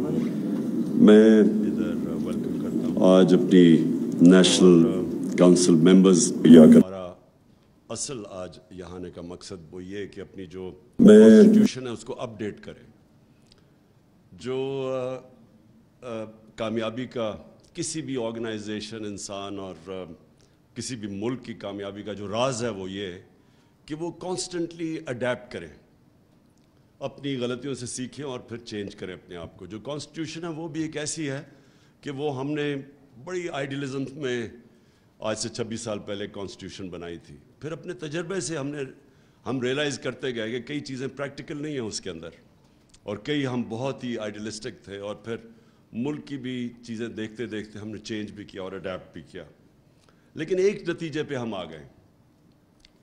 میں آج اپنی نیشنل کونسل ممبرز ہمارا اصل آج یہاں آنے کا مقصد وہ یہ کہ اپنی جو کانسٹیٹیوشن ہے اس کو اپڈیٹ کریں. جو کامیابی کا کسی بھی آرگنائزیشن انسان اور کسی بھی ملک کی کامیابی کا جو راز ہے وہ یہ کہ وہ کانسٹنٹلی اڈیپٹ کریں, اپنی غلطیوں سے سیکھیں اور پھر چینج کریں اپنے آپ کو. جو کانسٹیٹیوشن ہے وہ بھی ایک ایسی ہے کہ وہ ہم نے بڑی آئیڈیلزم میں آج سے 26 سال پہلے کانسٹیٹیوشن بنائی تھی. پھر اپنے تجربے سے ہم ریئلائز کرتے گئے کہ کئی چیزیں پریکٹیکل نہیں ہیں اس کے اندر, اور کئی ہم بہت ہی آئیڈیلسٹک تھے, اور پھر ملک کی بھی چیزیں دیکھتے دیکھتے ہم نے چینج بھی کیا اور اڈیپٹ بھی کیا. لیکن ایک نتیجے پہ ہم آ گئے,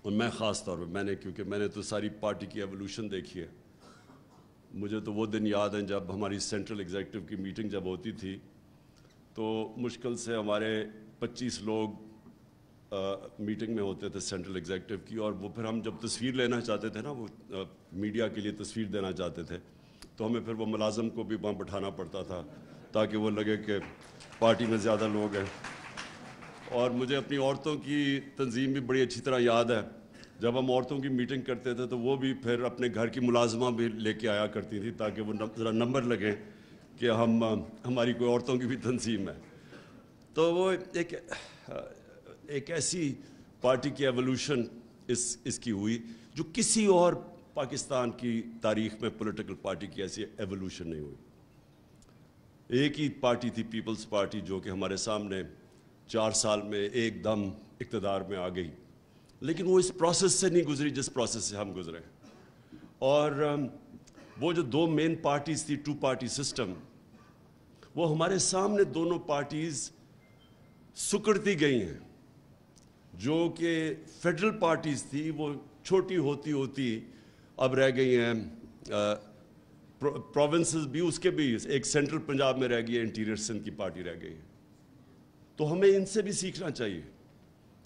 اور میں خاص طور پہ کیونکہ میں نے تو ساری پارٹی کی ایولیوشن دیکھی ہے. مجھے تو وہ دن یاد ہیں جب ہماری سینٹرل ایگزیکٹو کی میٹنگ جب ہوتی تھی تو مشکل سے ہمارے 25 لوگ میٹنگ میں ہوتے تھے سینٹرل ایگزیکٹو کی, اور وہ پھر ہم جب تصویر لینا چاہتے تھے نا, وہ میڈیا کے لیے تصویر دینا چاہتے تھے, تو ہمیں پھر وہ ملازم کو بھی وہاں بٹھانا پڑتا تھا تاکہ وہ لگے کہ پارٹی میں زیادہ لوگ ہیں. اور مجھے اپنی عورتوں کی تنظیم بھی بڑی اچھی طرح یاد ہے. جب ہم عورتوں کی میٹنگ کرتے تھے تو وہ بھی پھر اپنے گھر کی ملازمہ بھی لے کے آیا کرتی تھی تاکہ وہ ذرا نمبر لگیں کہ ہماری کوئی عورتوں کی بھی تنظیم ہے. تو وہ ایک ایسی پارٹی کی ایولیوشن اس کی ہوئی جو کسی اور پاکستان کی تاریخ میں پولیٹیکل پارٹی کی ایسی ایولیوشن نہیں ہوئی. ایک ہی پارٹی تھی پیپلز پارٹی جو کہ ہمارے سامنے 4 سال میں ایک دم اقتدار میں آ گئی, لیکن وہ اس پروسیس سے نہیں گزری جس پروسیس سے ہم گزرے. اور وہ جو 2 مین پارٹیز تھی, 2 پارٹی سسٹم, وہ ہمارے سامنے دونوں پارٹیز سکڑتی گئی ہیں. جو کہ فیڈرل پارٹیز تھی وہ چھوٹی ہوتی ہوتی اب رہ گئی ہیں پروونسز بھی, اس کے بھی ایک سینٹرل پنجاب میں رہ گئی ہے, انٹیریئر سندھ کی پارٹی رہ گئی ہے. تو ہمیں ان سے بھی سیکھنا چاہیے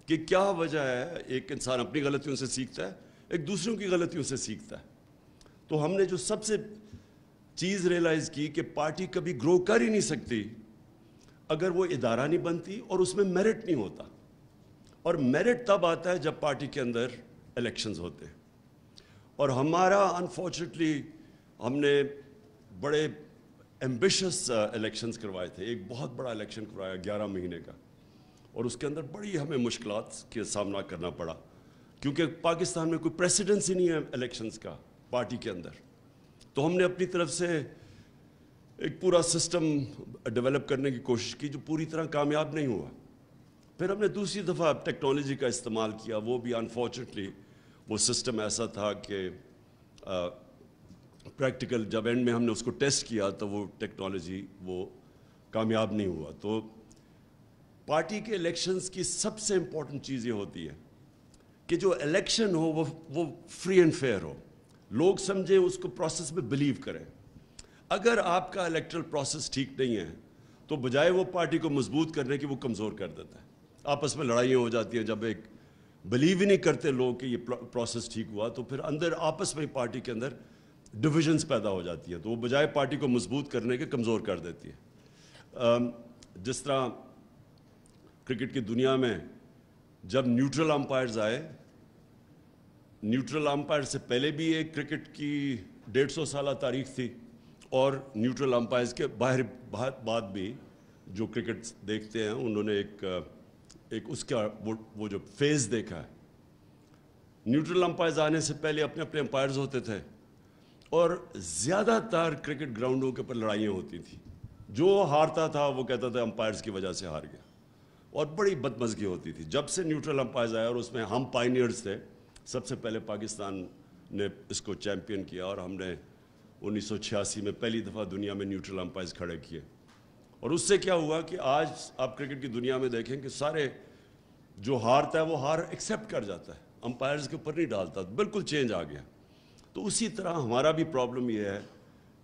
کہ کیا وجہ ہے. ایک انسان اپنی غلطیوں سے سیکھتا ہے, ایک دوسروں کی غلطیوں سے سیکھتا ہے. تو ہم نے جو سب سے چیز ریئلائز کی کہ پارٹی کبھی گرو کر ہی نہیں سکتی اگر وہ ادارہ نہیں بنتی اور اس میں میرٹ نہیں ہوتا. اور میرٹ تب آتا ہے جب پارٹی کے اندر الیکشنز ہوتے ہیں. اور ہمارا انفارچونیٹلی ہم نے بڑے ایمبیشس الیکشنز کروائے تھے. ایک بہت بڑا الیکشن کروایا 11 مہینے کا, اور اس کے اندر بڑی ہمیں مشکلات کے سامنا کرنا پڑا کیونکہ پاکستان میں کوئی پریسیڈنس ہی نہیں ہے الیکشنز کا پارٹی کے اندر. تو ہم نے اپنی طرف سے ایک پورا سسٹم ڈیولپ کرنے کی کوشش کی جو پوری طرح کامیاب نہیں ہوا. پھر ہم نے دوسری دفعہ ٹیکنالوجی کا استعمال کیا, وہ بھی انفارچونیٹلی وہ سسٹم ایسا تھا کہ پریکٹیکل جب اینڈ میں ہم نے اس کو ٹیسٹ کیا تو وہ ٹیکنالوجی وہ کامیاب نہیں ہوا. تو پارٹی کے الیکشنز کی سب سے امپورٹنٹ چیز یہ ہوتی ہے کہ جو الیکشن ہو وہ فری اینڈ فیئر ہو, لوگ سمجھیں اس کو پروسیس میں بلیو کریں. اگر آپ کا الیکٹرل پروسیس ٹھیک نہیں ہے تو بجائے وہ پارٹی کو مضبوط کرنے کی وہ کمزور کر دیتا ہے. آپس میں لڑائیاں ہو جاتی ہیں جب ایک بلیو ہی نہیں کرتے لوگ کہ یہ پروسیس ٹھیک ہوا, تو پھر اندر آپس میں پارٹی کے اندر ڈویژنز پیدا ہو جاتی ہیں, تو وہ بجائے پارٹی کو مضبوط کرنے کے کمزور کر دیتی ہے. جس طرح کرکٹ کی دنیا میں جب نیوٹرل امپائرز آئے, نیوٹرل امپائر سے پہلے بھی ایک کرکٹ کی 150 سالہ تاریخ تھی, اور نیوٹرل امپائرز کے باہر بعد بھی جو کرکٹ دیکھتے ہیں انہوں نے ایک اس کا وہ جو فیز دیکھا ہے. نیوٹرل امپائرز آنے سے پہلے اپنے اپنے امپائرز ہوتے تھے, اور زیادہ تر کرکٹ گراؤنڈوں کے اوپر لڑائیاں ہوتی تھیں. جو ہارتا تھا وہ کہتا تھا امپائرز کی وجہ سے ہار گیا, اور بڑی بدمزگی ہوتی تھی. جب سے نیوٹرل امپائرز آئے, اور اس میں ہم پائنیئرز تھے, سب سے پہلے پاکستان نے اس کو چیمپئن کیا, اور ہم نے 1986 میں پہلی دفعہ دنیا میں نیوٹرل امپائرز کھڑے کیے. اور اس سے کیا ہوا کہ آج آپ کرکٹ کی دنیا میں دیکھیں کہ سارے جو ہارتا ہے وہ ہار ایکسیپٹ کر جاتا ہے, امپائرز کے اوپر نہیں ڈالتا. بالکل چینج آ گیا. تو اسی طرح ہمارا بھی پرابلم یہ ہے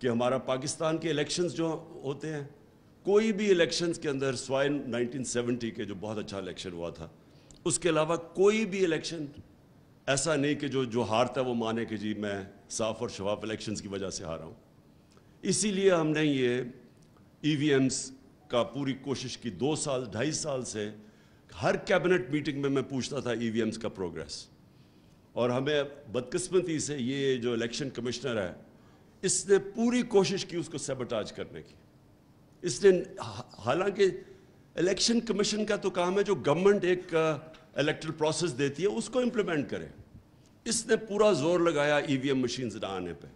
کہ ہمارا پاکستان کے الیکشنز جو ہوتے ہیں, کوئی بھی الیکشنز کے اندر سوائے 1970 کے جو بہت اچھا الیکشن ہوا تھا, اس کے علاوہ کوئی بھی الیکشن ایسا نہیں کہ جو ہارتا ہے وہ مانے کہ جی میں صاف اور شفاف الیکشنز کی وجہ سے ہارا ہوں. اسی لیے ہم نے یہ EVMs کا پوری کوشش کی 2 سال 2.5 سال سے ہر کیبنٹ میٹنگ میں پوچھتا تھا EVMs کا پروگریس. اور ہمیں بدقسمتی سے یہ جو الیکشن کمشنر ہے اس نے پوری کوشش کی اس کو سیبوٹاج کرنے کی. اس نے حالانکہ الیکشن کمیشن کا تو کام ہے جو گورنمنٹ ایک الیکٹرل پروسیس دیتی ہے اس کو امپلیمنٹ کرے. اس نے پورا زور لگایا EVM مشینز نہ آنے پہ,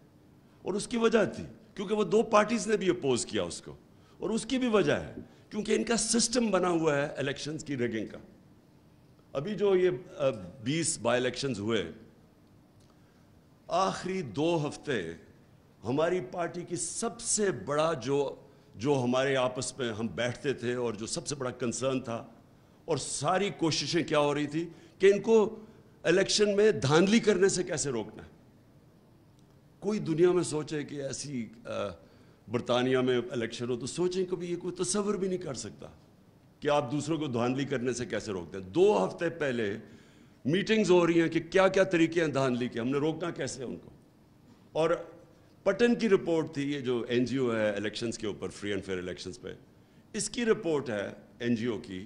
اور اس کی وجہ تھی کیونکہ وہ 2 پارٹیز نے بھی اپوز کیا اس کو, اور اس کی بھی وجہ ہے کیونکہ ان کا سسٹم بنا ہوا ہے الیکشنز کی ریگنگ کا. ابھی جو یہ 20 بائی الیکشنز ہوئے, آخری 2 ہفتے ہماری پارٹی کی سب سے بڑا جو ہمارے آپس میں ہم بیٹھتے تھے اور جو سب سے بڑا کنسرن تھا اور ساری کوششیں کیا ہو رہی تھی کہ ان کو الیکشن میں دھاندلی کرنے سے کیسے روکنا ہے. کوئی دنیا میں سوچے کہ ایسی برطانیہ میں الیکشن ہو تو سوچیں کبھی یہ کوئی تصور بھی نہیں کر سکتا کہ آپ دوسروں کو دھاندلی کرنے سے کیسے روکتے ہیں. 2 ہفتے پہلے میٹنگز ہو رہی ہیں کہ کیا کیا طریقے ہیں دھاندلی کے, ہم نے روکنا کیسے ان کو. اور پٹن کی رپورٹ تھی, یہ جو NGO ہے الیکشنز کے اوپر, فری اینڈ فیئر الیکشنز پہ, اس کی رپورٹ ہے NGO کی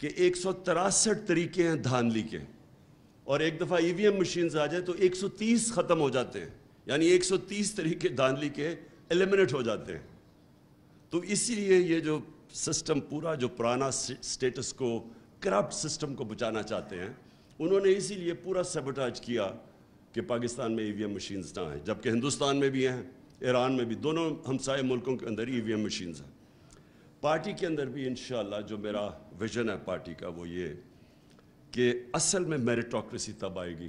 کہ 163 طریقے ہیں دھاندلی کے, اور ایک دفعہ EVM مشینز آ جائے تو 130 ختم ہو جاتے ہیں, یعنی 130 طریقے دھاندلی کے ایلیمنیٹ ہو جاتے ہیں. تو اسی لیے یہ جو سسٹم پورا جو پرانا سٹیٹس کو, کرپٹ سسٹم کو بچانا چاہتے ہیں, انہوں نے اسی لیے پورا سیبوٹاج کیا کہ پاکستان میں EVM مشینز نہ آئیں, جبکہ ہندوستان میں بھی ہیں, ایران میں بھی, دونوں ہمسائے ملکوں کے اندر EVM مشینز ہیں. پارٹی کے اندر بھی انشاءاللہ جو میرا ویژن ہے پارٹی کا وہ یہ کہ اصل میں میریٹوکریسی تب آئے گی.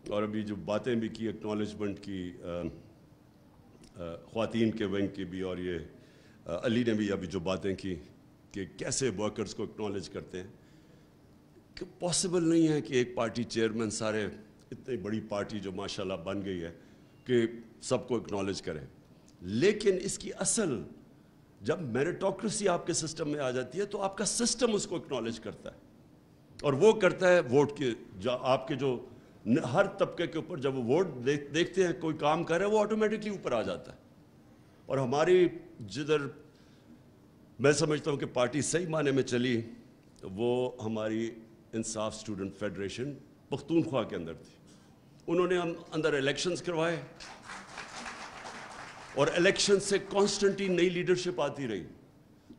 اور ابھی جو باتیں بھی کی ایکنالجمنٹ کی خواتین کے ونگ کی بھی, اور یہ علی نے بھی ابھی جو باتیں کی کہ کیسے ورکرز کو اکنالج کرتے ہیں, کہ پاسبل نہیں ہے کہ ایک پارٹی چیئرمین سارے اتنی بڑی پارٹی جو ماشاءاللہ بن گئی ہے کہ سب کو اکنالج کرے. لیکن اس کی اصل جب میریٹوکریسی آپ کے سسٹم میں آ جاتی ہے تو آپ کا سسٹم اس کو اکنالج کرتا ہے, اور وہ کرتا ہے ووٹ کے, آپ کے جو ہر طبقے کے اوپر جب وہ ووٹ دیکھتے ہیں کوئی کام کر رہے ہیں وہ آٹومیٹکلی اوپر آ جاتا ہے. اور ہماری جدھر میں سمجھتا ہوں کہ پارٹی صحیح معنی میں چلی وہ ہماری انصاف اسٹوڈنٹ فیڈریشن پختونخوا کے اندر تھی. انہوں نے ہم اندر الیکشنز کروائے, اور الیکشن سے کانسٹنٹلی نئی لیڈرشپ آتی رہی.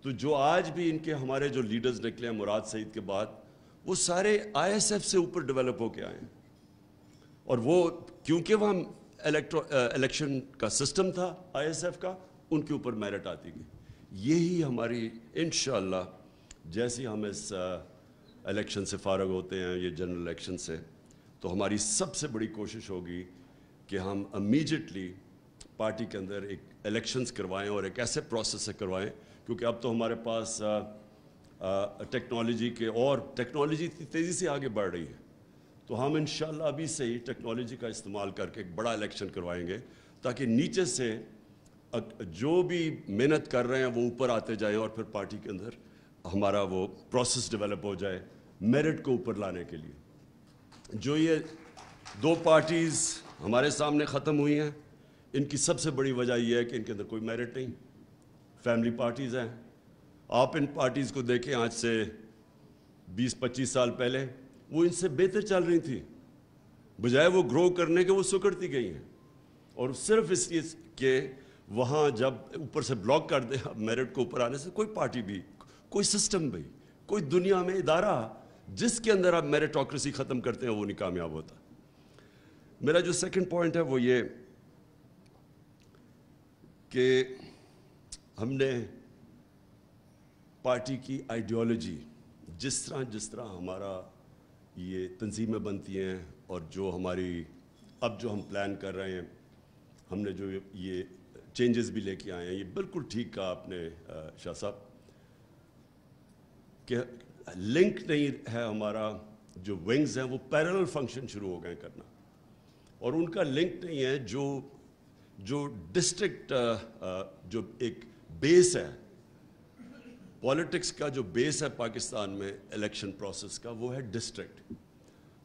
تو جو آج بھی ان کے ہمارے جو لیڈرز نکلے ہیں مراد سعید کے بعد, وہ سارے ISF سے اوپر ڈیولپ ہو کے آئے ہیں. اور وہ کیونکہ وہاں الیکشن کا سسٹم تھا ISF کا, ان کے اوپر میرٹ آتی گئی. یہی ہماری انشاءاللہ جیسی ہم اس الیکشن سے فارغ ہوتے ہیں, یہ جنرل الیکشن سے, تو ہماری سب سے بڑی کوشش ہوگی کہ ہم امیجیٹلی پارٹی کے اندر ایک الیکشنز کروائیں, اور ایک ایسے پروسیس سے کروائیں, کیونکہ اب تو ہمارے پاس ٹیکنالوجی کے, اور ٹیکنالوجی تیزی سے آگے بڑھ رہی ہے, تو ہم انشاءاللہ ابھی سے ہی ٹیکنالوجی کا استعمال کر کے ایک بڑا الیکشن کروائیں گے, تاکہ نیچے سے جو بھی محنت کر رہے ہیں وہ اوپر آتے جائیں, اور پھر پارٹی کے اندر ہمارا وہ پروسیس ڈیولپ ہو جائے میرٹ کو اوپر لانے کے لیے. جو یہ 2 پارٹیز ہمارے سامنے ختم ہوئی ہیں, ان کی سب سے بڑی وجہ یہ ہے کہ ان کے اندر کوئی میرٹ نہیں, فیملی پارٹیز ہیں. آپ ان پارٹیز کو دیکھیں, آج سے 20-25 سال پہلے وہ ان سے بہتر چل رہی تھی, بجائے وہ گرو کرنے کے وہ سکڑتی گئی ہیں. اور صرف اس لیے کہ وہاں جب اوپر سے بلاک کر دیں میرٹ کو اوپر آنے سے, کوئی پارٹی بھی, کوئی سسٹم بھی, کوئی دنیا میں ادارہ جس کے اندر آپ میریٹوکریسی ختم کرتے ہیں وہ نہیں کامیاب ہوتا. میرا جو سیکنڈ پوائنٹ ہے وہ یہ کہ ہم نے پارٹی کی آئیڈیالوجی, جس طرح ہمارا یہ تنظیمیں بنتی ہیں, اور جو ہماری اب جو ہم پلان کر رہے ہیں, ہم نے جو یہ چینجز بھی لے کے آئے ہیں, یہ بالکل ٹھیک کہا آپ نے شاہ صاحب کہ لنک نہیں ہے ہمارا, جو ونگز ہیں وہ پیرلل فنکشن شروع ہو گئے کرنا, اور ان کا لنک نہیں ہے جو ڈسٹرکٹ, جو ایک بیس ہے پالیٹکس کا, جو بیس ہے پاکستان میں الیکشن پروسیس کا, وہ ہے ڈسٹرکٹ.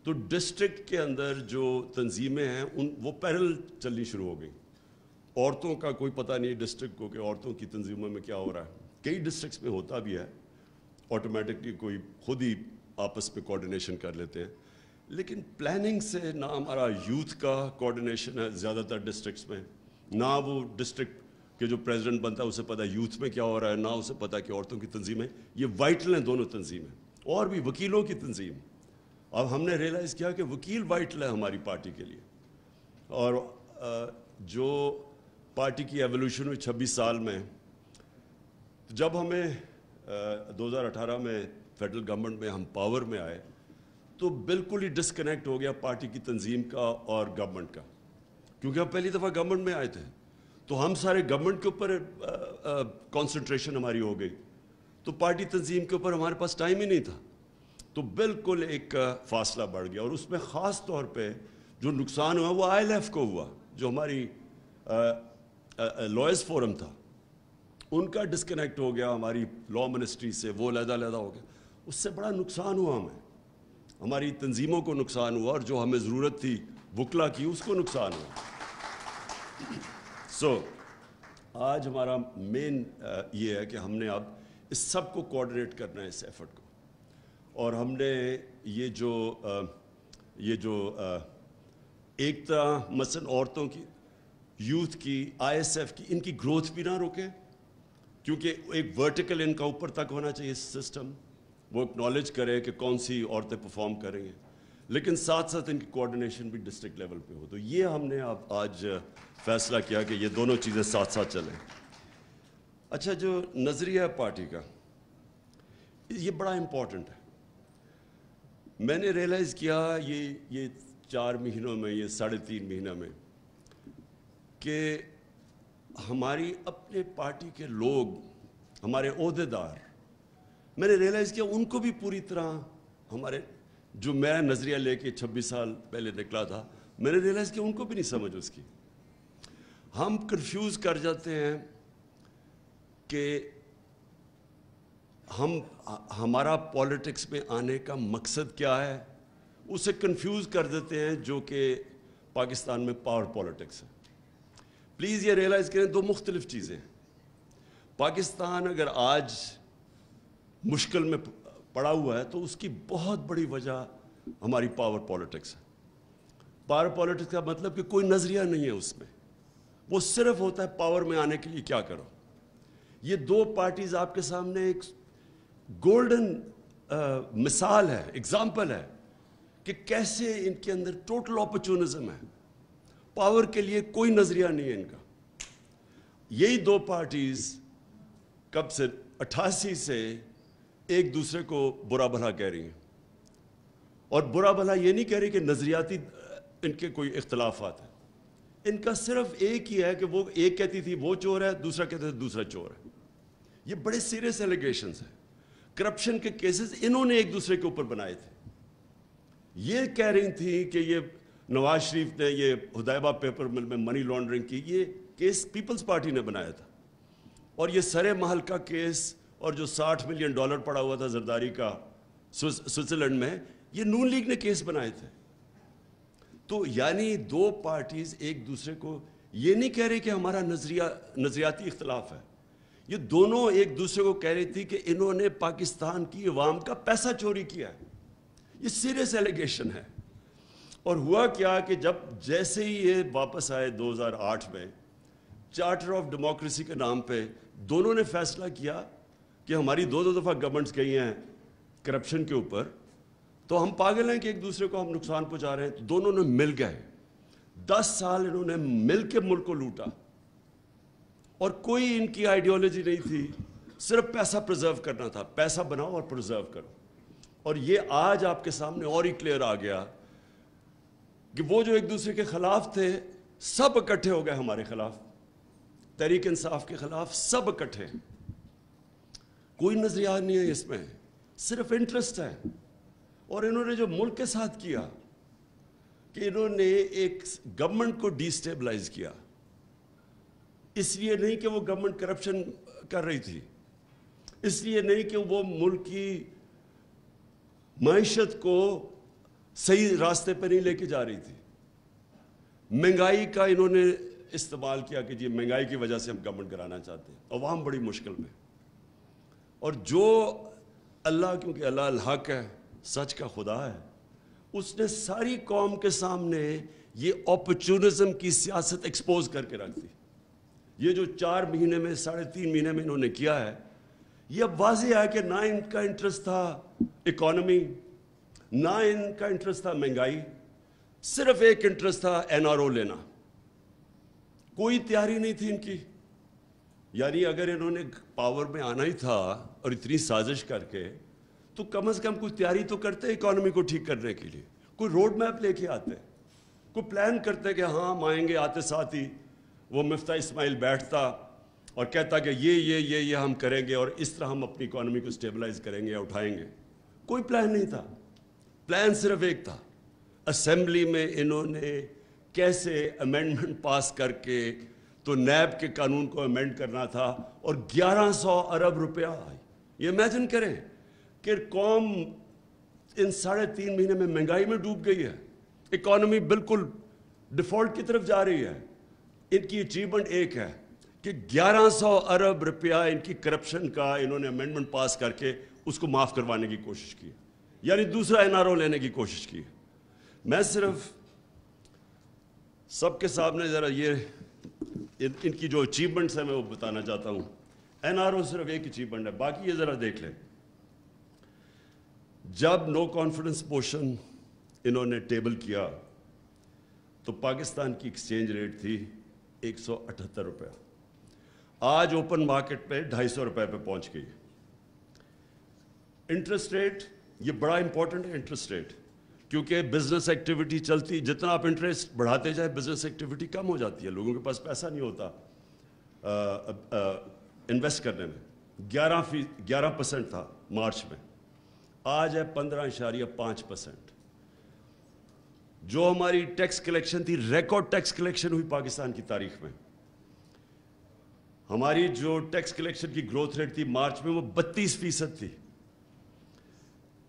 تو ڈسٹرکٹ کے اندر جو تنظیمیں ہیں وہ پیرل چلنی شروع ہو گئیں. عورتوں کا کوئی پتہ نہیں ڈسٹرکٹ کو کہ عورتوں کی تنظیموں میں کیا ہو رہا ہے. کئی ڈسٹرکٹس میں ہوتا بھی ہے, آٹومیٹکلی کوئی خود ہی آپس میں کوآرڈینیشن کر لیتے ہیں, لیکن پلاننگ سے نہ ہمارا یوتھ کا کوآرڈینیشن ہے زیادہ تر ڈسٹرکٹس میں, نہ وہ ڈسٹرکٹ کے جو پریزیڈنٹ بنتا ہے اسے پتہ ہے یوتھ میں کیا ہو رہا ہے, نہ اسے پتہ کہ عورتوں کی تنظیمیں یہ وائٹل ہیں دونوں تنظیمیں, اور بھی وکیلوں کی تنظیم. اب ہم نے ریئلائز کیا کہ وکیل وائٹل ہے ہماری پارٹی کے لیے, اور جو پارٹی کی ایولیوشن ہوئی 26 سال میں, جب ہمیں 2018 میں فیڈرل گورنمنٹ میں ہم پاور میں آئے تو بالکل ہی ڈسکنیکٹ ہو گیا پارٹی کی تنظیم کا اور گورنمنٹ کا, کیونکہ ہم پہلی دفعہ گورنمنٹ میں آئے تھے تو ہم سارے گورنمنٹ کے اوپر کانسنٹریشن ہماری ہو گئی, تو پارٹی تنظیم کے اوپر ہمارے پاس ٹائم ہی نہیں تھا. تو بالکل ایک فاصلہ بڑھ گیا, اور اس میں خاص طور پہ جو نقصان ہوا وہ ILF کو ہوا, جو ہماری لائرز فورم تھا ان کا ڈسکنیکٹ ہو گیا ہماری لا منسٹری سے, وہ علیحدہ ہو گیا. اس سے بڑا نقصان ہوا ہمیں, ہماری تنظیموں کو نقصان ہوا, اور جو ہمیں ضرورت تھی وکلا کی اس کو نقصان ہوا. سو آج ہمارا مین یہ ہے کہ ہم نے اب اس سب کو کوآرڈینیٹ کرنا ہے, اس ایفرٹ کو, اور ہم نے یہ جو ایک طرح مثلا عورتوں کی, یوتھ کی, ISF کی, ان کی گروتھ بھی نہ روکیں, کیونکہ ایک ورٹیکل ان کا اوپر تک ہونا چاہیے سسٹم, وہ اکنالج کرے کہ کون سی عورتیں پرفارم کریں گے, لیکن ساتھ ساتھ ان کی کوآرڈینیشن بھی ڈسٹرکٹ لیول پہ ہو. تو یہ ہم نے اب آج فیصلہ کیا کہ یہ دونوں چیزیں ساتھ ساتھ چلیں. اچھا, جو نظریہ ہے پارٹی کا یہ بڑا امپورٹنٹ ہے. میں نے ریئلائز کیا یہ 4 مہینوں میں, یہ 3.5 مہینہ میں, کہ ہماری اپنے پارٹی کے لوگ, ہمارے عہدیدار, میں نے ریئلائز کیا ان کو بھی پوری طرح ہمارے جو میں نظریہ لے کے 26 سال پہلے نکلا تھا, میں نے ریئلائز کیا ان کو بھی نہیں سمجھ اس کی. ہم کنفیوز کر جاتے ہیں کہ ہمارا پولیٹکس میں آنے کا مقصد کیا ہے, اسے کنفیوز کر دیتے ہیں, جو کہ پاکستان میں پاور پولیٹکس ہے. پلیز یہ ریئلائز کریں, 2 مختلف چیزیں ہیں. پاکستان اگر آج مشکل میں پڑا ہوا ہے تو اس کی بہت بڑی وجہ ہماری پاور پولیٹکس ہے. پاور پولیٹکس کا مطلب کہ کوئی نظریہ نہیں ہے اس میں, وہ صرف ہوتا ہے پاور میں آنے کے لیے کیا کرو. یہ 2 پارٹیز آپ کے سامنے ایک گولڈن مثال ہے, ایگزامپل ہے کہ کیسے ان کے اندر ٹوٹل اپرچونزم ہے, پاور کے لیے کوئی نظریہ نہیں ہے ان کا. یہی 2 پارٹیز کب سے 88 سے ایک دوسرے کو برا بھلا کہہ رہی ہیں, اور برا بھلا یہ نہیں کہہ رہی کہ نظریاتی ان کے کوئی اختلافات ہیں, ان کا صرف ایک ہی ہے کہ وہ ایک کہتی تھی وہ چور ہے, دوسرا کہتے تھے دوسرا چور ہے. یہ بڑے سیریس ایلیگیشنز ہیں. کرپشن کے کیسز انہوں نے ایک دوسرے کے اوپر بنائے تھے. یہ کہہ رہی تھی کہ یہ نواز شریف نے یہ ہدایبہ پیپر مل میں منی لانڈرنگ کی, یہ کیس پیپلز پارٹی نے بنایا تھا. اور یہ سرے محل کا کیس, اور جو $60 ملین پڑا ہوا تھا زرداری کا سوئٹزرلینڈ میں, یہ نون لیگ نے کیس بنائے تھے. تو یعنی 2 پارٹیز ایک دوسرے کو یہ نہیں کہہ رہے کہ ہمارا نظریاتی اختلاف ہے, یہ دونوں ایک دوسرے کو کہہ رہی تھی کہ انہوں نے پاکستان کی عوام کا پیسہ چوری کیا ہے. یہ سیریس ایلیگیشن ہے. اور ہوا کیا کہ جب جیسے ہی یہ واپس آئے 2008 میں, چارٹر آف ڈیموکریسی کے نام پہ دونوں نے فیصلہ کیا کہ ہماری 2 دفعہ گورنمنٹس گئی ہیں کرپشن کے اوپر, تو ہم پاگل ہیں کہ ایک دوسرے کو ہم نقصان پہنچا رہے ہیں. تو دونوں نے مل گئے, 10 سال انہوں نے مل کے ملک کو لوٹا, اور کوئی ان کی آئیڈیالوجی نہیں تھی, صرف پیسہ پرزرو کرنا تھا, پیسہ بناؤ اور پرزرو کرو. اور یہ آج آپ کے سامنے اور ہی کلیئر آ گیا کہ وہ جو ایک دوسرے کے خلاف تھے سب اکٹھے ہو گئے ہمارے خلاف, تحریک انصاف کے خلاف سب اکٹھے. کوئی نظریہ نہیں ہے اس میں, صرف انٹرسٹ ہے. اور انہوں نے جو ملک کے ساتھ کیا کہ انہوں نے ایک گورنمنٹ کو ڈی سٹیبلائز کیا, اس لیے نہیں کہ وہ گورنمنٹ کرپشن کر رہی تھی, اس لیے نہیں کہ وہ ملک کی معیشت کو صحیح راستے پہ نہیں لے کے جا رہی تھی. مہنگائی کا انہوں نے استعمال کیا کہ جی مہنگائی کی وجہ سے ہم گورنمنٹ کرانا چاہتے ہیں، عوام بڑی مشکل میں. اور جو اللہ، کیونکہ اللہ الحق ہے، سچ کا خدا ہے، اس نے ساری قوم کے سامنے یہ اپرچونزم کی سیاست ایکسپوز کر کے رکھ دی. یہ جو 4 مہینے میں 3.5 مہینے میں انہوں نے کیا ہے، یہ اب واضح ہے کہ نہ ان کا انٹرسٹ تھا اکانومی، نہ ان کا انٹرسٹ تھا مہنگائی، صرف ایک انٹرسٹ تھا NRO لینا. کوئی تیاری نہیں تھی ان کی. یعنی اگر انہوں نے پاور میں آنا ہی تھا اور اتنی سازش کر کے، تو کم از کم کوئی تیاری تو کرتے اکانومی کو ٹھیک کرنے کے لیے، کوئی روڈ میپ لے کے آتے، کوئی پلان کرتے کہ ہاں ہم آئیں گے. آتے ساتھ ہی وہ مفتاح اسماعیل بیٹھتا اور کہتا کہ یہ ہم کریں گے اور اس طرح ہم اپنی اکانومی کو اسٹیبلائز کریں گے یا اٹھائیں گے. کوئی پلان نہیں تھا. پلان صرف ایک تھا، اسمبلی میں انہوں نے کیسے امینڈمنٹ پاس کر کے تو نیب کے قانون کو امینڈ کرنا تھا، اور 1100 ارب روپیہ. یہ امیجن کریں کہ قوم ان 3.5 مہینے میں مہنگائی میں ڈوب گئی ہے، اکانومی بالکل ڈیفالٹ کی طرف جا رہی ہے. ان کی اچیومنٹ ایک ہے کہ 1100 ارب روپیہ ان کی کرپشن کا انہوں نے امینڈمنٹ پاس کر کے اس کو معاف کروانے کی کوشش کی، یعنی دوسرا NRO لینے کی کوشش کی. میں صرف سب کے سامنے ذرا یہ ان کی جو اچیومنٹس ہیں میں وہ بتانا چاہتا ہوں. NRO صرف ایک اچیومنٹ ہے، باقی یہ ذرا دیکھ لیں. جب نو کانفیڈنس موشن انہوں نے ٹیبل کیا تو پاکستان کی ایکسچینج ریٹ تھی 178 روپیہ. آج اوپن مارکیٹ پہ 250 روپے پہ پہنچ گئی. انٹرسٹ ریٹ، یہ بڑا امپورٹنٹ ہے انٹرسٹ ریٹ، کیونکہ بزنس ایکٹیویٹی چلتی، جتنا آپ انٹرسٹ بڑھاتے جائے بزنس ایکٹیویٹی کم ہو جاتی ہے، لوگوں کے پاس پیسہ نہیں ہوتا انویسٹ کرنے میں. 11% تھا مارچ میں، آج ہے 15.5%. جو ہماری ٹیکس کلیکشن تھی، ریکارڈ ٹیکس کلیکشن ہوئی پاکستان کی تاریخ میں. ہماری جو ٹیکس کلیکشن کی گروتھ ریٹ تھی مارچ میں وہ 32% تھی.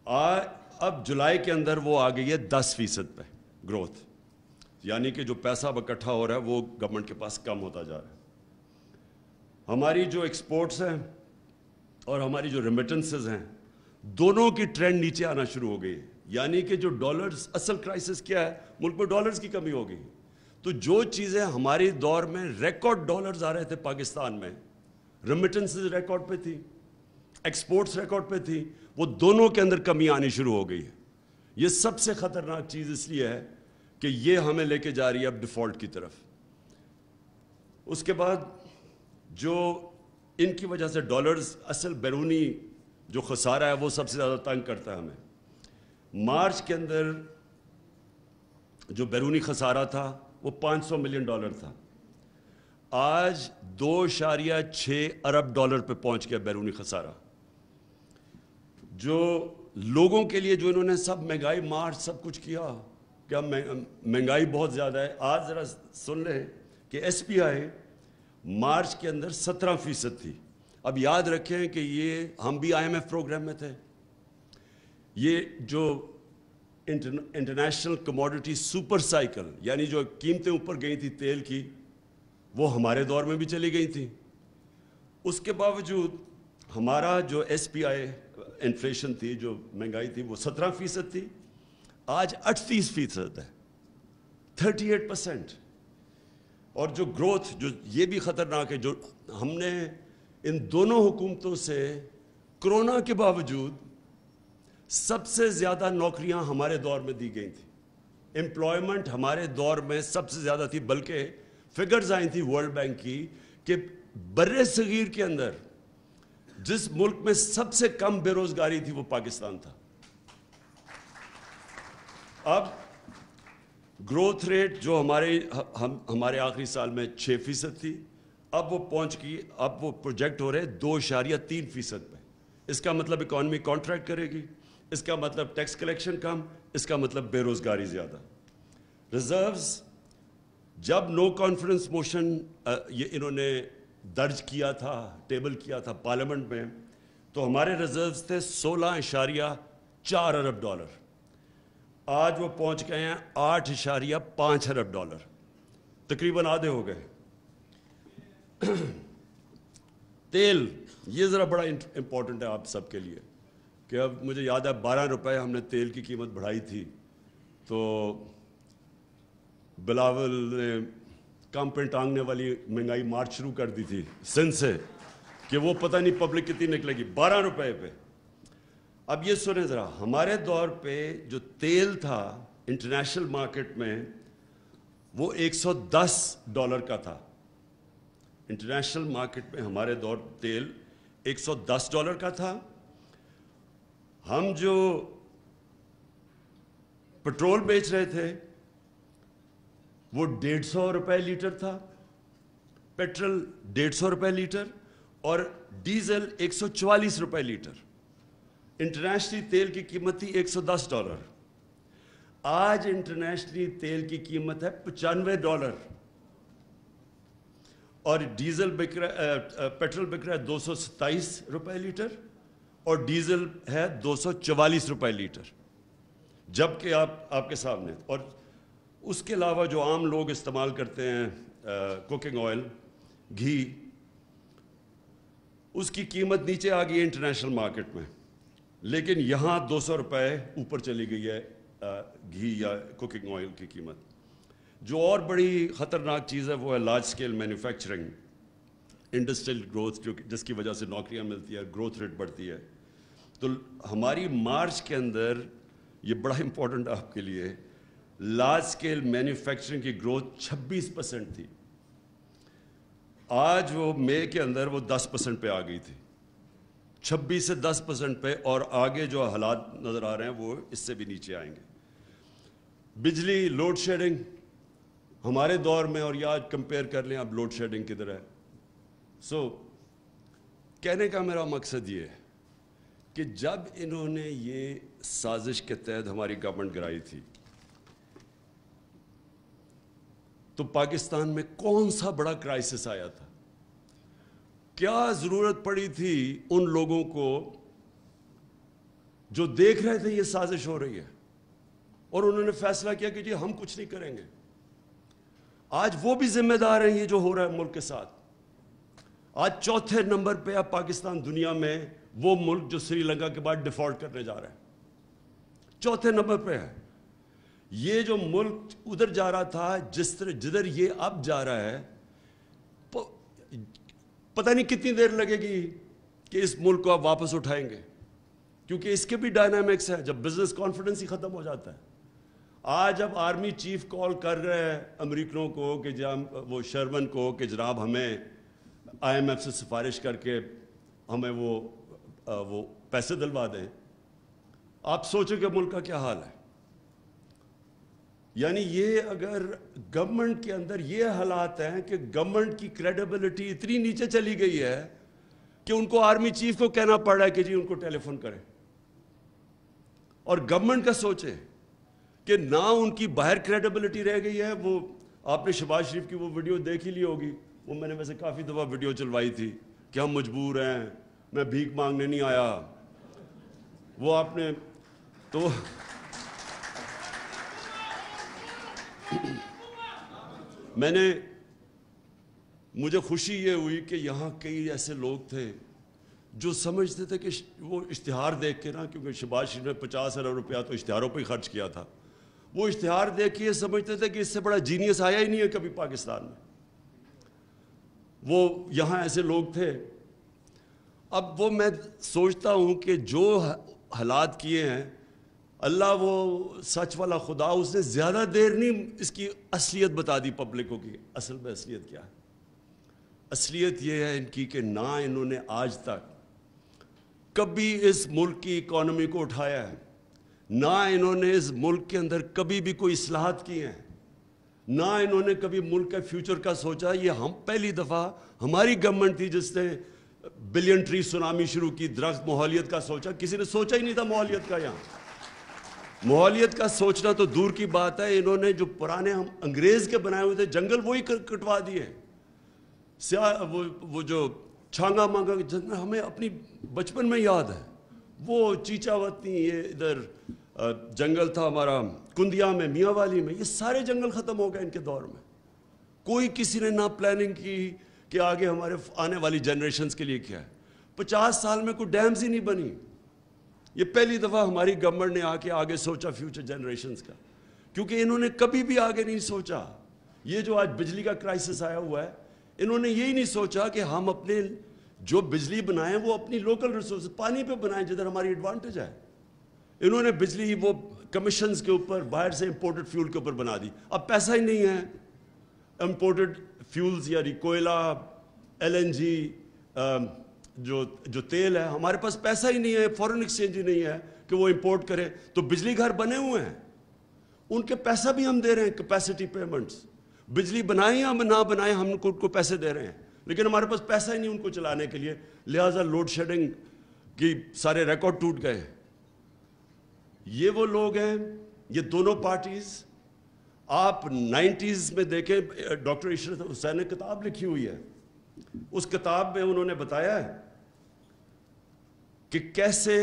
اب جولائی کے اندر وہ آ گئی ہے 10% پہ گروتھ، یعنی کہ جو پیسہ اب اکٹھا ہو رہا ہے وہ گورنمنٹ کے پاس کم ہوتا جا رہا ہے. ہماری جو ایکسپورٹس ہیں اور ہماری جو ریمیٹنسز ہیں، دونوں کی ٹرینڈ نیچے آنا شروع ہو گئی. یعنی کہ جو ڈالرز، اصل کرائسس کیا ہے، ملک میں ڈالرز کی کمی ہو گئی. تو جو چیزیں ہماری دور میں ریکارڈ ڈالرز آ رہے تھے پاکستان میں، ریمیٹنسز ریکارڈ پہ تھی، ایکسپورٹس ریکارڈ پہ تھی، وہ دونوں کے اندر کمی آنی شروع ہو گئی ہے. یہ سب سے خطرناک چیز اس لیے ہے کہ یہ ہمیں لے کے جا رہی ہے اب ڈیفالٹ کی طرف. اس کے بعد جو ان کی وجہ سے ڈالرز، اصل بیرونی جو خسارہ ہے وہ سب سے زیادہ تنگ کرتا ہے ہمیں. مارچ کے اندر جو بیرونی خسارہ تھا وہ $500 ملین تھا، آج 2.6 ارب ڈالر پہ پہنچ گیا بیرونی خسارہ. جو لوگوں کے لیے جو انہوں نے سب مہنگائی مارچ سب کچھ کیا کہ مہنگائی بہت زیادہ ہے. آج ذرا سن لیں کہ SPI مارچ کے اندر 17% تھی. اب یاد رکھیں کہ یہ ہم بھی IMF پروگرام میں تھے. یہ جو انٹرنیشنل کموڈٹی سپر سائیکل، یعنی جو قیمتیں اوپر گئی تھی تیل کی، وہ ہمارے دور میں بھی چلی گئی تھی. اس کے باوجود ہمارا جو SPI انفلیشن تھی، جو مہنگائی تھی، وہ 17% تھی، آج 38% ہے، 38%. اور جو گروتھ، جو یہ بھی خطرناک ہے، جو ہم نے ان دونوں حکومتوں سے کرونا کے باوجود سب سے زیادہ نوکریاں ہمارے دور میں دی گئی تھیں. امپلائمنٹ ہمارے دور میں سب سے زیادہ تھی، بلکہ فگرز آئی تھی ورلڈ بینک کی کہ بر صغیر کے اندر جس ملک میں سب سے کم بے روزگاری تھی وہ پاکستان تھا. اب گروتھ ریٹ جو ہمارے آخری سال میں 6% تھی، اب وہ پہنچ گئی، اب وہ پروجیکٹ ہو رہے 2.3% پہ. اس کا مطلب اکانومی کانٹریکٹ کرے گی، اس کا مطلب ٹیکس کلیکشن کم، اس کا مطلب بے روزگاری زیادہ. ریزروز جب نو کانفیڈنس موشن یہ انہوں نے درج کیا تھا، ٹیبل کیا تھا پارلیمنٹ میں، تو ہمارے ریزروز تھے 16.4 ارب ڈالر. آج وہ پہنچ گئے ہیں 8.5 ارب ڈالر، تقریباً آدھے ہو گئے. تیل یہ ذرا بڑا امپورٹنٹ ہے آپ سب کے لیے کہ اب مجھے یاد ہے 12 روپے ہم نے تیل کی قیمت بڑھائی تھی تو بلاول نے کام پہ ٹانگنے والی مہنگائی مارچ شروع کر دی تھی سندھ سے کہ وہ پتہ نہیں پبلک کتنی نکلے گی 12 روپے پہ. اب یہ سنیں ذرا, ہمارے دور پہ جو تیل تھا انٹرنیشنل مارکیٹ میں وہ $110 کا تھا. انٹرنیشنل مارکیٹ میں ہمارے دور تیل $110 کا تھا. ہم جو پٹرول بیچ رہے تھے وہ $150 لیٹر تھا, پیٹرول $150 لیٹر اور ڈیزل $144 لیٹر. انٹرنیشنلی تیل کی قیمت تھی $110. آج انٹرنیشنلی تیل کی قیمت ہے $95 اور ڈیزل بک رہا پیٹرول بک رہا ہے $227 لیٹر اور ڈیزل ہے $244 لیٹر, جبکہ آپ کے سامنے. اور اس کے علاوہ جو عام لوگ استعمال کرتے ہیں کوکنگ آئل, گھی, اس کی قیمت نیچے آ گئی ہے انٹرنیشنل مارکیٹ میں, لیکن یہاں $200 اوپر چلی گئی ہے گھی یا کوکنگ آئل کی قیمت. جو اور بڑی خطرناک چیز ہے وہ ہے large scale manufacturing, industrial growth, جس کی وجہ سے نوکریاں ملتی ہے, گروتھ ریٹ بڑھتی ہے. تو ہماری مارچ کے اندر یہ بڑا امپورٹنٹ ہے آپ کے لیے, لارج اسکیل مینوفیکچرنگ کی گروتھ 26% تھی. آج وہ مئی کے اندر وہ 10% پہ آ گئی تھی, 26 سے 10% پہ, اور آگے جو حالات نظر آ رہے ہیں وہ اس سے بھی نیچے آئیں گے. بجلی لوڈ شیڈنگ ہمارے دور میں اور یہ آج کمپیئر کر لیں اب لوڈ شیڈنگ کدھر ہے. کہنے کا میرا مقصد یہ ہے کہ جب انہوں نے یہ سازش کے تحت ہماری گورنمنٹ گرائی تھی تو پاکستان میں کون سا بڑا کرائسس آیا تھا, کیا ضرورت پڑی تھی ان لوگوں کو جو دیکھ رہے تھے یہ سازش ہو رہی ہے اور انہوں نے فیصلہ کیا کہ جی ہم کچھ نہیں کریں گے. آج وہ بھی ذمہ دار ہیں یہ جو ہو رہا ہے ملک کے ساتھ. آج چوتھے نمبر پہ اب پاکستان دنیا میں وہ ملک جو سری لنکا کے بعد ڈیفالٹ کرنے جا رہا ہے, چوتھے نمبر پہ ہے. یہ جو ملک ادھر جا رہا تھا جدھر یہ اب جا رہا ہے, پتہ نہیں کتنی دیر لگے گی کہ اس ملک کو آپ واپس اٹھائیں گے, کیونکہ اس کے بھی ڈائنامکس ہے. جب بزنس کانفیڈنس ہی ختم ہو جاتا ہے. آج اب آرمی چیف کال کر رہے ہیں امریکنوں کو کہ وہ شرمن کو کہ جناب ہمیں IMF سے سفارش کر کے ہمیں وہ پیسے دلوا دیں. آپ سوچیں کہ ملک کا کیا حال ہے. یعنی یہ اگر گورنمنٹ کے اندر یہ حالات ہیں کہ گورنمنٹ کی کریڈیبلٹی اتنی نیچے چلی گئی ہے کہ ان کو آرمی چیف کو کہنا پڑ رہا ہے کہ جی ان کو ٹیلی فون کریں. اور گورنمنٹ کا سوچے کہ نہ ان کی باہر کریڈیبلٹی رہ گئی ہے. وہ آپ نے شہباز شریف کی وہ ویڈیو دیکھ ہی لی ہوگی, وہ میں نے ویسے کافی دفعہ ویڈیو چلوائی تھی کہ ہم مجبور ہیں, میں بھیک مانگنے نہیں آیا. وہ آپ نے تو مجھے خوشی یہ ہوئی کہ یہاں کئی ایسے لوگ تھے جو سمجھتے تھے کہ وہ اشتہار دیکھ کے نا, کیونکہ شہباز شریف نے 50 ارب روپیہ تو اشتہاروں پہ ہی خرچ کیا تھا, وہ اشتہار دیکھ کے یہ سمجھتے تھے کہ اس سے بڑا جینیس آیا ہی نہیں ہے کبھی پاکستان میں. وہ یہاں ایسے لوگ تھے. اب وہ میں سوچتا ہوں کہ جو حالات کیے ہیں, اللہ وہ سچ والا خدا, اس نے زیادہ دیر نہیں اس کی اصلیت بتا دی پبلک کو کہ اصل میں اصلیت کیا ہے. اصلیت یہ ہے ان کی کہ نہ انہوں نے آج تک کبھی اس ملک کی اکانومی کو اٹھایا ہے, نہ انہوں نے اس ملک کے اندر کبھی بھی کوئی اصلاحات کی ہیں, نہ انہوں نے کبھی ملک کے فیوچر کا سوچا. یہ ہم پہلی دفعہ ہماری گورنمنٹ تھی جس نے بلین ٹری سونامی شروع کی, درخت ماحولیت کا سوچا. کسی نے سوچا ہی نہیں تھا ماحولیت کا. یہاں ماحولیت کا سوچنا تو دور کی بات ہے. انہوں نے جو پرانے ہم انگریز کے بنائے ہوئے تھے جنگل وہی کٹوا دیے. وہ جو چھانگا مانگا جنگل ہمیں اپنی بچپن میں یاد ہے, وہ چیچا وطنی, یہ ادھر جنگل تھا ہمارا کندیا میں, میاں والی میں, یہ سارے جنگل ختم ہو گئے ان کے دور میں. کوئی کسی نے نہ پلاننگ کی کہ آگے ہمارے آنے والی جنریشنز کے لیے کیا ہے. 50 سال میں کوئی ڈیمز ہی نہیں بنی. یہ پہلی دفعہ ہماری گورنمنٹ نے آگے سوچا فیوچر جنریشنز کا, کیونکہ انہوں نے کبھی بھی آگے نہیں سوچا. یہ جو آج بجلی کا کرائسس آیا ہوا ہے, انہوں نے یہی نہیں سوچا کہ ہم اپنے جو بجلی بنائیں وہ اپنی لوکل ریسورس پانی پہ بنائیں جدھر ہماری ایڈوانٹیج ہے. انہوں نے بجلی وہ کمیشنز کے اوپر باہر سے امپورٹڈ فیول کے اوپر بنا دی. اب پیسہ ہی نہیں ہے امپورٹڈ فیولز یا کوئلہ, LNG, جو تیل ہے, ہمارے پاس پیسہ ہی نہیں ہے, فورن ایکسچینج ہی نہیں ہے کہ وہ امپورٹ کرے. تو بجلی گھر بنے ہوئے ہیں, ان کے پیسہ بھی ہم دے رہے ہیں, کیپیسٹی پیمنٹس. بجلی بنائیں یا نہ بنائیں ہم ان کو پیسے دے رہے ہیں, لیکن ہمارے پاس پیسہ ہی نہیں ان کو چلانے کے لیے. لہٰذا لوڈ شیڈنگ کی سارے ریکارڈ ٹوٹ گئے. یہ وہ لوگ ہیں, یہ دونوں پارٹیز. آپ 90s میں دیکھیں, ڈاکٹر عشرت حسین نے کتاب لکھی ہوئی ہے, اس کتاب میں انہوں نے بتایا ہے کہ کیسے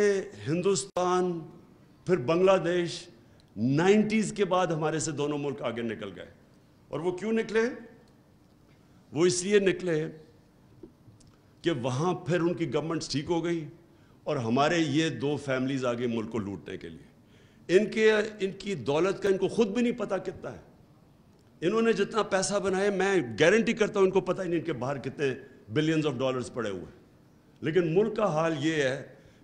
ہندوستان پھر بنگلہ دیش 90s کے بعد ہمارے سے دونوں ملک آگے نکل گئے. اور وہ کیوں نکلے؟ وہ اس لیے نکلے کہ وہاں پھر ان کی گورنمنٹس ٹھیک ہو گئی اور ہمارے یہ دو فیملیز آگے ملک کو لوٹنے کے لیے. ان کی دولت کا ان کو خود بھی نہیں پتا کتنا ہے. انہوں نے جتنا پیسہ بنایا, میں گارنٹی کرتا ہوں ان کو پتہ ہی نہیں ان کے باہر کتنے بلینز آف ڈالرز پڑے ہوئے ہیں. لیکن ملک کا حال یہ ہے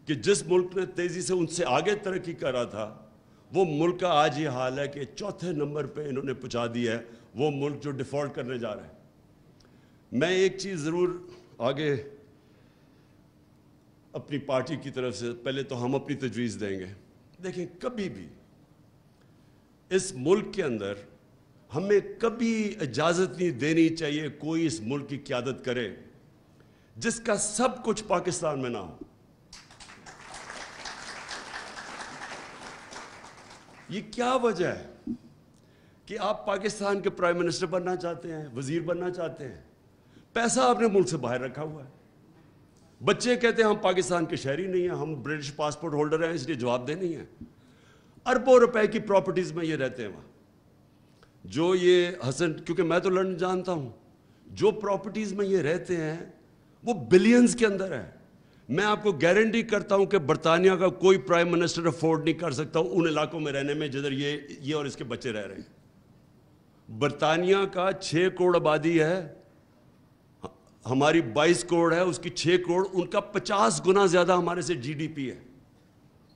کہ جس ملک نے تیزی سے ان سے آگے ترقی کرا تھا, وہ ملک کا آج یہ حال ہے کہ 4تھے نمبر پہ انہوں نے پہنچا دیا ہے, وہ ملک جو ڈیفالٹ کرنے جا رہا ہے. میں ایک چیز ضرور آگے اپنی پارٹی کی طرف سے, پہلے تو ہم اپنی تجویز دیں گے. دیکھیں, کبھی بھی اس ملک کے اندر ہمیں کبھی اجازت نہیں دینی چاہیے کوئی اس ملک کی قیادت کرے جس کا سب کچھ پاکستان میں نہ ہو. یہ کیا وجہ ہے کہ آپ پاکستان کے پرائم منسٹر بننا چاہتے ہیں, وزیر بننا چاہتے ہیں, پیسہ آپ نے ملک سے باہر رکھا ہوا ہے. بچے کہتے ہیں ہم پاکستان کے شہری نہیں ہیں, ہم برٹش پاسپورٹ ہولڈر ہیں, اس لیے جواب دہ نہیں ہیں. اربوں روپے کی پراپرٹیز میں یہ رہتے ہیں وہاں. جو یہ حسن, کیونکہ میں تو لندن جانتا ہوں, جو پراپرٹیز میں یہ رہتے ہیں وہ بلینز کے اندر ہے. میں آپ کو گارنٹی کرتا ہوں کہ برطانیہ کا کوئی پرائم منسٹر افورڈ نہیں کر سکتا ان علاقوں میں رہنے میں جدھر یہ اور اس کے بچے رہ رہے ہیں. برطانیہ کا 6 کروڑ آبادی ہے, ہماری 22 کروڑ ہے, اس کی 6 کروڑ, ان کا 50 گنا زیادہ ہمارے سے GDP ہے.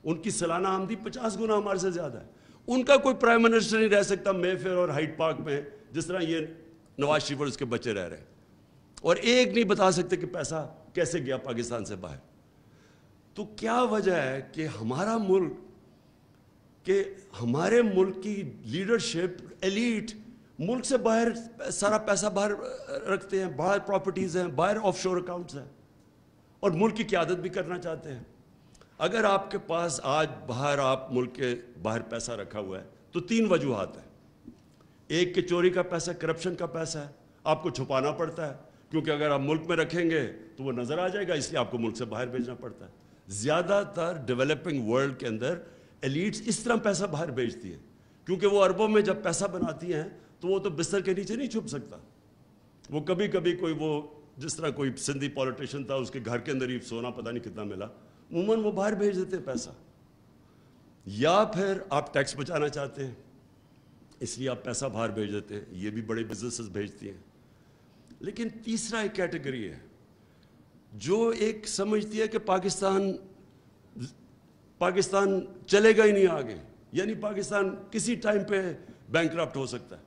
ان کی سالانہ آمدنی 50 گنا ہمارے سے زیادہ ہے. ان کا کوئی پرائم منسٹر نہیں رہ سکتا مے فیئر اور ہائیڈ پارک میں جس طرح یہ نواز شریف اور اس کے بچے رہ رہے ہیں. اور ایک نہیں بتا سکتے کہ پیسہ کیسے گیا پاکستان سے باہر. تو کیا وجہ ہے کہ ہمارا ملک, کہ ہمارے ملک کی لیڈرشپ, ایلیٹ ملک سے باہر سارا پیسہ باہر رکھتے ہیں, باہر پراپرٹیز ہیں, باہر آف شور اکاؤنٹس ہیں, اور ملک کی قیادت بھی کرنا چاہتے ہیں. اگر آپ کے پاس آج باہر, آپ ملک کے باہر پیسہ رکھا ہوا ہے تو 3 وجوہات ہیں. ایک کہ چوری کا پیسہ, کرپشن کا پیسہ ہے, آپ کو چھپانا پڑتا ہے, کیونکہ اگر آپ ملک میں رکھیں گے تو وہ نظر آ جائے گا, اس لیے آپ کو ملک سے باہر بھیجنا پڑتا ہے. زیادہ تر ڈیولپنگ ورلڈ کے اندر ایلیٹس اس طرح پیسہ باہر بھیجتی ہیں, کیونکہ وہ اربوں میں جب پیسہ بناتی ہیں تو وہ تو بستر کے نیچے نہیں چھپ سکتا. وہ کبھی کبھی کوئی, وہ جس طرح کوئی سندھی پولیٹیشین تھا, اس کے گھر کے اندر ہی سونا پتہ نہیں کتنا ملا, عموماً وہ باہر بھیج دیتے پیسہ. یا پھر آپ ٹیکس بچانا چاہتے ہیں, اس لیے آپ پیسہ باہر بھیج دیتے ہیں, یہ بھی بڑے بزنسز بھیجتی ہیں. لیکن تیسرا ایک کیٹیگری ہے جو ایک سمجھتی ہے کہ پاکستان چلے گا ہی نہیں آگے, یعنی پاکستان کسی ٹائم پہ بینکرپٹ ہو سکتا ہے.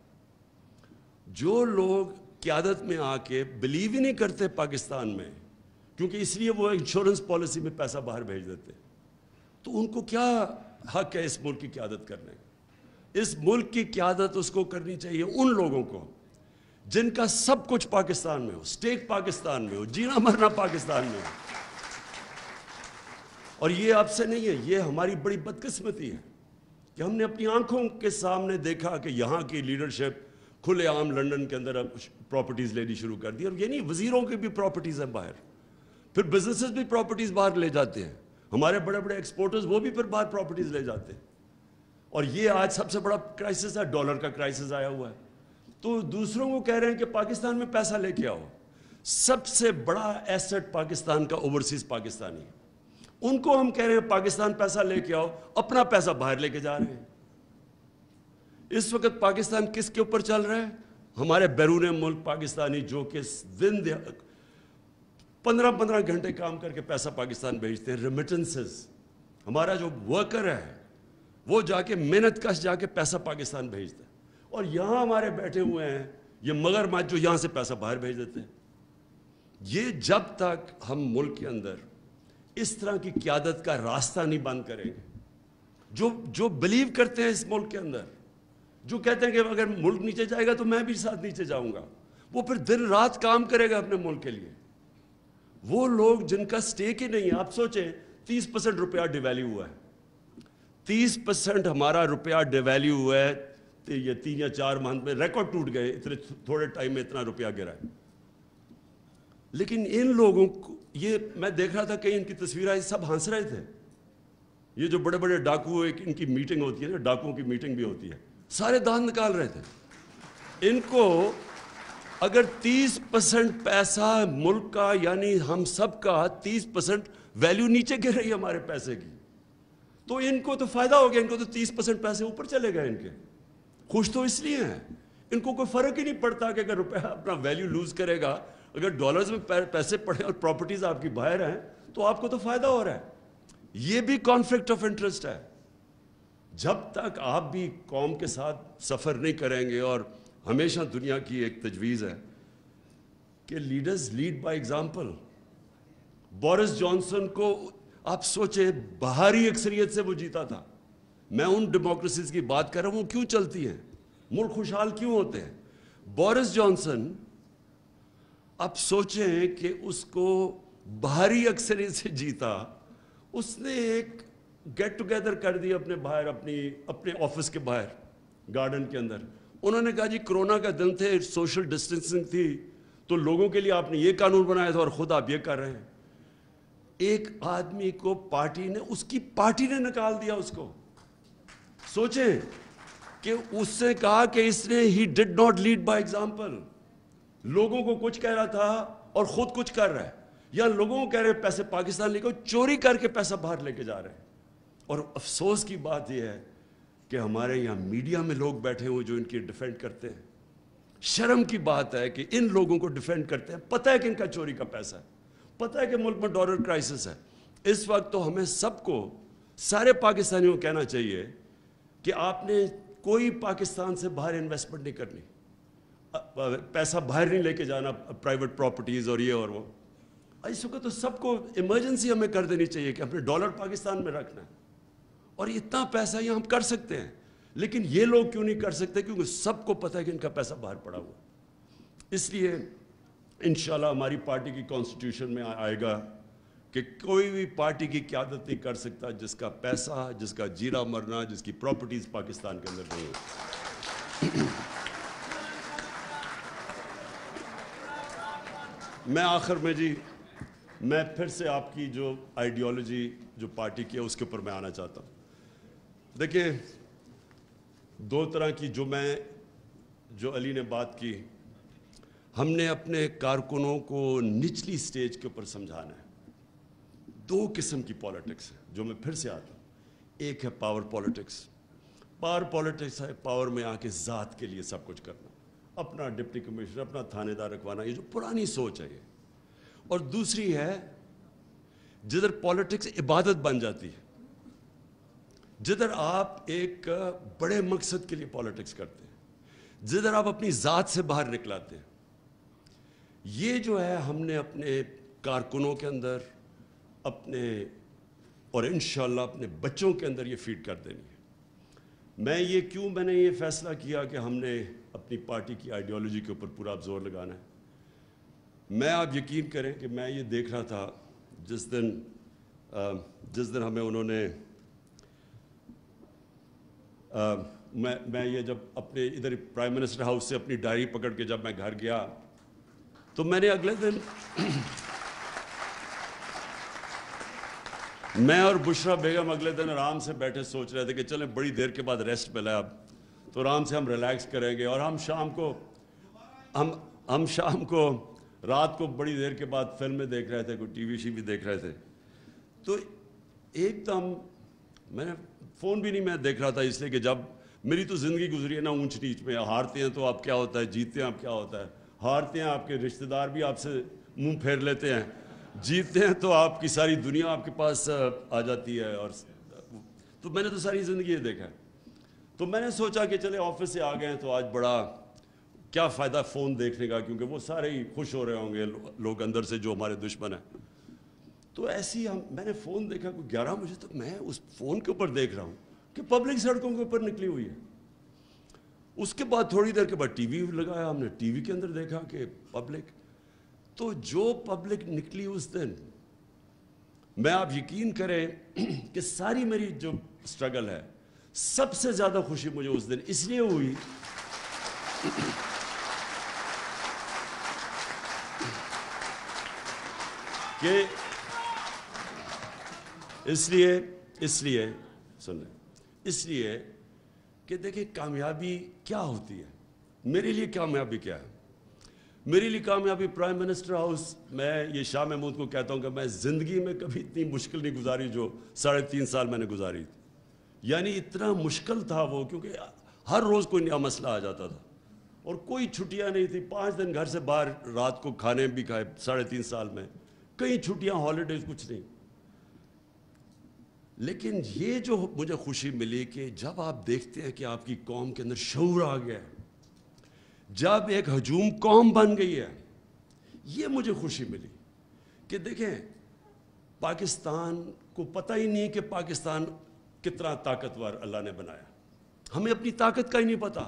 جو لوگ قیادت میں آ کے بلیو ہی نہیں کرتے پاکستان میں, کیونکہ اس لیے وہ انشورنس پالیسی میں پیسہ باہر بھیج دیتے, تو ان کو کیا حق ہے اس ملک کی قیادت کرنے کا؟ اس ملک کی قیادت اس کو کرنی چاہیے ان لوگوں کو جن کا سب کچھ پاکستان میں ہو, اسٹیک پاکستان میں ہو, جینا مرنا پاکستان میں ہو. اور یہ آپ سے نہیں ہے, یہ ہماری بڑی بدقسمتی ہے کہ ہم نے اپنی آنکھوں کے سامنے دیکھا کہ یہاں کی لیڈرشپ کھلے عام لنڈن کے اندر پراپرٹیز لینی شروع کر دی. اور یہ نہیں, وزیروں کی بھی پراپرٹیز ہیں باہر, پھر بزنسز بھی پراپرٹیز باہر لے جاتے ہیں, ہمارے بڑے بڑے ایکسپورٹرز وہ بھی پھر باہر پراپرٹیز لے جاتے ہیں. اور یہ آج سب سے بڑا کرائسس ہے, ڈالر کا کرائسس آیا ہوا ہے. تو دوسروں کو کہہ رہے ہیں کہ پاکستان میں پیسہ لے کے آؤ. سب سے بڑا ایسٹ پاکستان کا اوورسیز پاکستانی ہے. ان کو ہم کہہ رہے ہیں پاکستان پیسہ لے کے آؤ, اپنا پیسہ باہر لے کے جا رہے ہیں. اس وقت پاکستان کس کے اوپر چل رہا ہے؟ ہمارے بیرون ملک پاکستانی جو کہ دن 15 گھنٹے کام کر کے پیسہ پاکستان بھیجتے ہیں. ریمیٹنسز, ہمارا جو ورکر ہے وہ جا کے محنت کش جا کے پیسہ پاکستان بھیجتا ہے, اور یہاں ہمارے بیٹھے ہوئے ہیں یہ مگر ماج جو یہاں سے پیسہ باہر بھیج دیتے ہیں. یہ جب تک ہم ملک کے اندر اس طرح کی قیادت کا راستہ نہیں بند کریں گے, جو بلیو کرتے ہیں اس ملک کے اندر, جو کہتے ہیں کہ اگر ملک نیچے جائے گا تو میں بھی ساتھ نیچے جاؤں گا, وہ پھر دن رات کام کرے گا اپنے ملک کے لیے. وہ لوگ جن کا سٹیک ہی نہیں ہے. آپ سوچیں 30% روپیہ ڈیویلیو ہوا ہے, 30% ہمارا روپیہ ڈیویلیو ہوا ہے. یہ 3 یا 4 ماہ میں ریکارڈ ٹوٹ گئے, اتنے تھوڑے ٹائم میں اتنا روپیہ گرا ہے. لیکن ان لوگوں کو, یہ میں دیکھ رہا تھا کہ ان کی تصویر آئی, سب ہنس رہے تھے. یہ جو بڑے بڑے ڈاکو, ان کی میٹنگ ہوتی ہے نا, ڈاکوؤں کی میٹنگ بھی ہوتی ہے, سارے دانت نکال رہے تھے. ان کو اگر 30% پیسہ ملک کا, یعنی ہم سب کا 30% ویلیو نیچے گر رہی ہے ہمارے پیسے کی, تو ان کو تو فائدہ ہو گیا. ان کو تو 30% پیسے اوپر چلے گئے. ان کے خوش تو اس لیے ہیں, ان کو کوئی فرق ہی نہیں پڑتا کہ اگر روپیہ اپنا ویلیو لوز کرے گا, اگر ڈالرز میں پیسے پڑے اور پراپرٹیز آپ کی باہر ہیں تو آپ کو تو فائدہ ہو رہا ہے. یہ بھی کانفلکٹ آف انٹرسٹ ہے. جب تک آپ بھی قوم کے ساتھ سفر نہیں کریں گے, اور ہمیشہ دنیا کی ایک تجویز ہے کہ leaders lead by example. Boris Johnson کو آپ سوچیں بہاری اکثریت سے وہ جیتا تھا. میں ان ڈیموکریسیز کی بات کر رہا ہوں, وہ کیوں چلتی ہیں, ملک خوشحال کیوں ہوتے ہیں. بورس جانسن آپ سوچیں کہ اس کو بہاری اکثریت سے جیتا, اس نے ایک گیٹ ٹوگیدر کر دی اپنے باہر, اپنے آفس کے باہر گارڈن کے اندر. انہوں نے کہا جی کرونا کا دن تھے, سوشل ڈسٹینسنگ تھی, تو لوگوں کے لیے آپ نے یہ قانون بنایا تھا اور خود آپ یہ کر رہے ہیں. ایک آدمی کو پارٹی نے, اس کی پارٹی نے نکال دیا اس کو. سوچیں کہ اس سے کہا کہ اس نے he did not lead by example. لوگوں کو کچھ کہہ رہا تھا اور خود کچھ کر رہا ہے, یا لوگوں کو کہہ رہے ہیں پیسے پاکستان لے کے, چوری کر کے پیسہ باہر لے کے جا رہے ہیں. اور افسوس کی بات یہ ہے کہ ہمارے یہاں میڈیا میں لوگ بیٹھے ہوئے جو ان کی ڈیفینڈ کرتے ہیں. شرم کی بات ہے کہ ان لوگوں کو ڈیفینڈ کرتے ہیں, پتہ ہے کہ ان کا چوری کا پیسہ ہے, پتہ ہے کہ ملک میں ڈالر کرائسس ہے. اس وقت تو ہمیں سب کو, سارے پاکستانیوں کو کہنا چاہیے کہ آپ نے کوئی پاکستان سے باہر انویسٹمنٹ نہیں کرنی, پیسہ باہر نہیں لے کے جانا, پرائیویٹ پراپرٹیز اور یہ اور وہ. اس وقت تو سب کو ایمرجنسی ہمیں کر دینی چاہیے کہ اپنے ڈالر پاکستان میں رکھنا ہے, اور اتنا پیسہ یہ ہم کر سکتے ہیں. لیکن یہ لوگ کیوں نہیں کر سکتے؟ کیونکہ سب کو پتہ ہے کہ ان کا پیسہ باہر پڑا ہوا. اس لیے انشاءاللہ ہماری پارٹی کی کانسٹیٹیوشن میں آئے گا کہ کوئی بھی پارٹی کی قیادت نہیں کر سکتا جس کا پیسہ, جس کا جینا مرنا, جس کی پراپرٹیز پاکستان کے اندر نہیں ہو. میں آخر میں جی, میں پھر سے آپ کی جو آئیڈیالوجی جو پارٹی کی ہے اس کے اوپر میں آنا چاہتا ہوں. دیکھیں 2 طرح کی جو علی نے بات کی, ہم نے اپنے کارکنوں کو نچلی سٹیج کے اوپر سمجھانا ہے. 2 قسم کی پالیٹکس ہے جو میں پھر سے آتا ہوں. ایک ہے پاور پالیٹکس. پاور پالیٹکس ہے پاور میں آ کے ذات کے لیے سب کچھ کرنا, اپنا ڈپٹی کمشنر, اپنا تھانے دار رکھوانا, یہ جو پرانی سوچ ہے یہ. اور دوسری ہے جدھر پالیٹکس عبادت بن جاتی ہے, جدھر آپ ایک بڑے مقصد کے لیے پالیٹکس کرتے ہیں, جدھر آپ اپنی ذات سے باہر نکلاتے ہیں. یہ جو ہے ہم نے اپنے کارکنوں کے اندر اپنے اور انشاءاللہ اپنے بچوں کے اندر یہ فیڈ کر دینی ہے. میں نے یہ فیصلہ کیا کہ ہم نے اپنی پارٹی کی آئیڈیالوجی کے اوپر پورا زور لگانا ہے. میں آپ یقین کریں کہ میں یہ دیکھ رہا تھا جس دن ہمیں انہوں نے میں یہ جب اپنے ادھر پرائم منسٹر ہاؤس سے اپنی ڈائری پکڑ کے جب میں گھر گیا تو میں نے اگلے دن میں اور بشرا بیگم اگلے دن آرام سے بیٹھے سوچ رہے تھے کہ چلیں بڑی دیر کے بعد ریسٹ ملا ہے اب تو آرام سے ہم ریلیکس کریں گے, اور ہم شام کو رات کو بڑی دیر کے بعد فلمیں دیکھ رہے تھے, کوئی ٹی وی بھی دیکھ رہے تھے, تو ایک دم میں نے فون بھی نہیں میں دیکھ رہا تھا, اس لیے کہ جب میری تو زندگی گزری ہے نا اونچ نیچ میں, ہارتے ہیں تو آپ کیا ہوتا ہے, جیتتے ہیں آپ کیا ہوتا ہے, ہارتے ہیں آپ کے رشتہ دار بھی آپ سے منہ پھیر لیتے ہیں, جیتتے ہیں تو آپ کی ساری دنیا آپ کے پاس آ جاتی ہے. اور تو میں نے تو ساری زندگی یہ دیکھا ہے. تو میں نے سوچا کہ چلے آفس سے آ گئے ہیں تو آج بڑا کیا فائدہ فون دیکھنے کا, کیونکہ وہ سارے ہی خوش ہو رہے ہوں گے لوگ اندر سے جو ہمارے دشمن ہیں. تو ایسی میں نے فون دیکھا کوئی 11 بجے, تو میں اس فون کے اوپر دیکھ رہا ہوں کہ پبلک سڑکوں کے اوپر نکلی ہوئی ہے. اس کے بعد تھوڑی دیر کے بعد ٹی وی لگایا, ہم نے ٹی وی کے اندر دیکھا کہ پبلک, تو جو پبلک نکلی اس دن, میں آپ یقین کریں کہ ساری میری جو سٹرگل ہے, سب سے زیادہ خوشی مجھے اس دن اس لیے ہوئی کہ اس لیے کہ دیکھیں کامیابی کیا ہوتی ہے. میرے لیے کامیابی کیا ہے؟ میرے لیے کامیابی پرائم منسٹر ہاؤس, میں یہ شاہ محمود کو کہتا ہوں کہ میں زندگی میں کبھی اتنی مشکل نہیں گزاری جو 3.5 سال میں نے گزاری تھی. یعنی اتنا مشکل تھا وہ, کیونکہ ہر روز کوئی نیا مسئلہ آ جاتا تھا اور کوئی چھٹیاں نہیں تھی. 5 دن گھر سے باہر رات کو کھانے بھی کھائے 3.5 سال میں, کئی چھٹیاں ہالیڈیز کچھ نہیں. لیکن یہ جو مجھے خوشی ملی کہ جب آپ دیکھتے ہیں کہ آپ کی قوم کے اندر شعور آ گیا ہے, جب ایک ہجوم قوم بن گئی ہے, یہ مجھے خوشی ملی کہ دیکھیں پاکستان کو پتہ ہی نہیں کہ پاکستان کتنا طاقتور اللہ نے بنایا. ہمیں اپنی طاقت کا ہی نہیں پتا.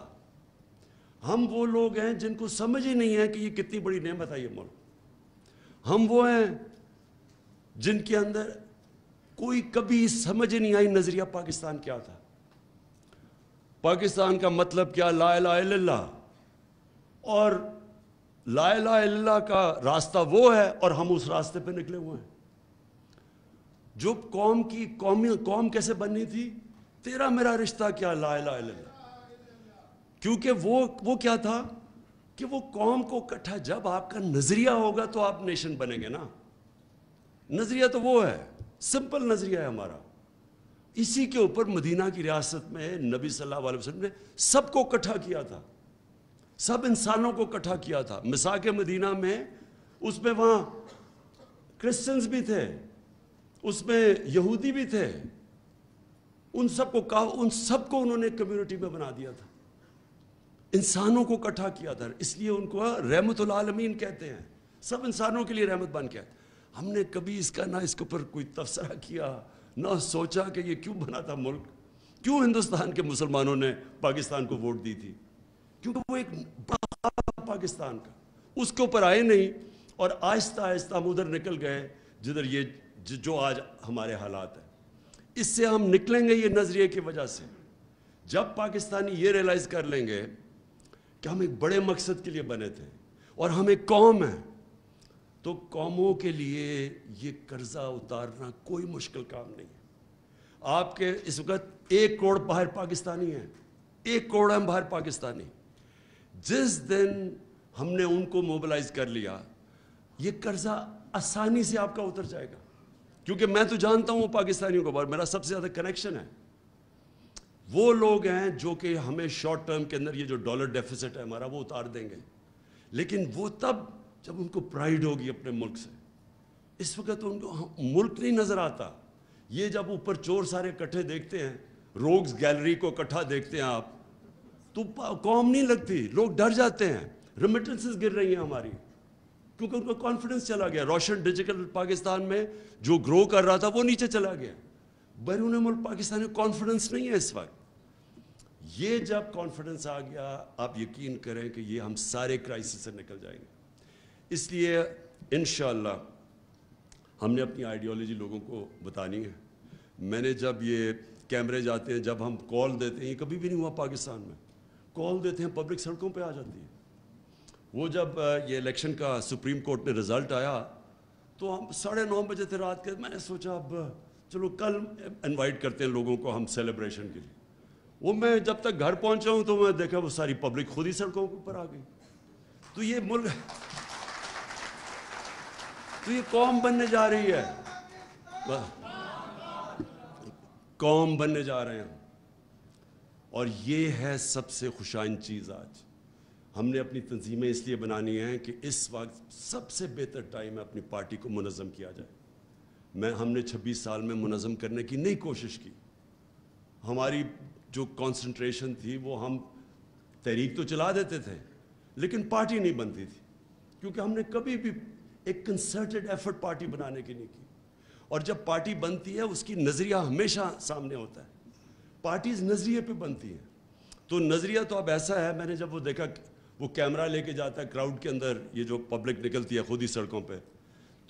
ہم وہ لوگ ہیں جن کو سمجھ ہی نہیں ہے کہ یہ کتنی بڑی نعمت ہے یہ ملک. ہم وہ ہیں جن کے اندر کوئی کبھی سمجھ نہیں آئی نظریہ پاکستان کیا تھا. پاکستان کا مطلب کیا, لا الہ الا اللہ, اور لا الہ الا اللہ کا راستہ وہ ہے اور ہم اس راستے پہ نکلے ہوئے ہیں. جو قوم کیسے بننی تھی, تیرا میرا رشتہ کیا, لا الہ الا اللہ. کیونکہ وہ کیا تھا کہ وہ قوم کو اکٹھا, جب آپ کا نظریہ ہوگا تو آپ نیشن بنیں گے نا. نظریہ تو وہ ہے, سمپل نظریہ ہے ہمارا. اسی کے اوپر مدینہ کی ریاست میں نبی صلی اللہ علیہ وسلم نے سب کو اکٹھا کیا تھا, سب انسانوں کو اکٹھا کیا تھا. مساق مدینہ میں, اس میں وہاں کرسچنز بھی تھے, اس میں یہودی بھی تھے, ان سب کو انہوں نے کمیونٹی میں بنا دیا تھا, انسانوں کو اکٹھا کیا تھا. اس لیے ان کو رحمت العالمین کہتے ہیں, سب انسانوں کے لیے رحمت بن کے. ہم نے کبھی اس کے اوپر کوئی تبصرہ کیا, نہ سوچا کہ یہ کیوں بنا تھا ملک, کیوں ہندوستان کے مسلمانوں نے پاکستان کو ووٹ دی تھی, کیونکہ وہ ایک بڑا پاکستان کا, اس کے اوپر آئے نہیں. اور آہستہ آہستہ ہم ادھر نکل گئے جدھر یہ جو آج ہمارے حالات ہیں. اس سے ہم نکلیں گے یہ نظریے کی وجہ سے, جب پاکستانی یہ ریلائز کر لیں گے کہ ہم ایک بڑے مقصد کے لیے بنے تھے اور ہم ایک قوم ہیں. تو قوموں کے لیے یہ قرضہ اتارنا کوئی مشکل کام نہیں ہے. آپ کے اس وقت 1 کروڑ باہر پاکستانی ہیں, 1 کروڑ ہم باہر پاکستانی. جس دن ہم نے ان کو موبلائز کر لیا, یہ قرضہ آسانی سے آپ کا اتر جائے گا. کیونکہ میں تو جانتا ہوں پاکستانیوں کو, میرا سب سے زیادہ کنیکشن ہے. وہ لوگ ہیں جو کہ ہمیں شارٹ ٹرم کے اندر یہ جو ڈالر ڈیفیسٹ ہے ہمارا وہ اتار دیں گے, لیکن وہ تب جب ان کو پرائیڈ ہوگی اپنے ملک سے. اس وقت ان کو ملک نہیں نظر آتا. یہ جب اوپر چور سارے اکٹھے دیکھتے ہیں, روگز گیلری کو اکٹھا دیکھتے ہیں آپ, تو قوم نہیں لگتی, لوگ ڈر جاتے ہیں. ریمیٹنسز گر رہی ہیں ہماری, کیونکہ ان کو کانفیڈنس چلا گیا. روشن ڈیجیٹل پاکستان میں جو گرو کر رہا تھا وہ نیچے چلا گیا. بیرون ملک پاکستان میں کانفیڈنس نہیں ہے اس وقت. یہ جب کانفیڈنس آ گیا, آپ یقین کریں کہ یہ ہم سارے کرائسس سے نکل جائیں گے. اس لیے انشاءاللہ ہم نے اپنی آئیڈیالوجی لوگوں کو بتانی ہے. میں نے جب یہ کیمرے جاتے ہیں, جب ہم کال دیتے ہیں, یہ کبھی بھی نہیں ہوا پاکستان میں, کال دیتے ہیں پبلک سڑکوں پہ آ جاتی ہے. وہ جب یہ الیکشن کا سپریم کورٹ میں رزلٹ آیا تو ہم 9:30 بجے تھے رات کے. میں نے سوچا اب چلو کل انوائٹ کرتے ہیں لوگوں کو ہم سیلیبریشن کے لیے. وہ میں جب تک گھر پہنچا ہوں تو میں دیکھا وہ ساری پبلک خود ہی سڑکوں کے اوپر آ گئی. تو یہ ملک تو یہ قوم بننے جا رہی ہے، قوم بننے جا رہے ہیں. اور یہ ہے سب سے خوشائن چیز. آج ہم نے اپنی تنظیمیں اس لیے بنانی ہیں کہ اس وقت سب سے بہتر ٹائم ہے اپنی پارٹی کو منظم کیا جائے. ہم نے 26 سال میں منظم کرنے کی نہیں کوشش کی. ہماری جو کانسنٹریشن تھی وہ ہم تحریک تو چلا دیتے تھے لیکن پارٹی نہیں بنتی تھی، کیونکہ ہم نے کبھی بھی ایک کنسرٹڈ ایفرٹ پارٹی بنانے کی نہیں کی. اور جب پارٹی بنتی ہے اس کی نظریہ ہمیشہ سامنے ہوتا ہے. پارٹیز نظریے پہ بنتی ہیں. تو نظریہ تو اب ایسا ہے، میں نے جب وہ دیکھا وہ کیمرہ لے کے جاتا ہے کراؤڈ کے اندر، یہ جو پبلک نکلتی ہے خود ہی سڑکوں پہ،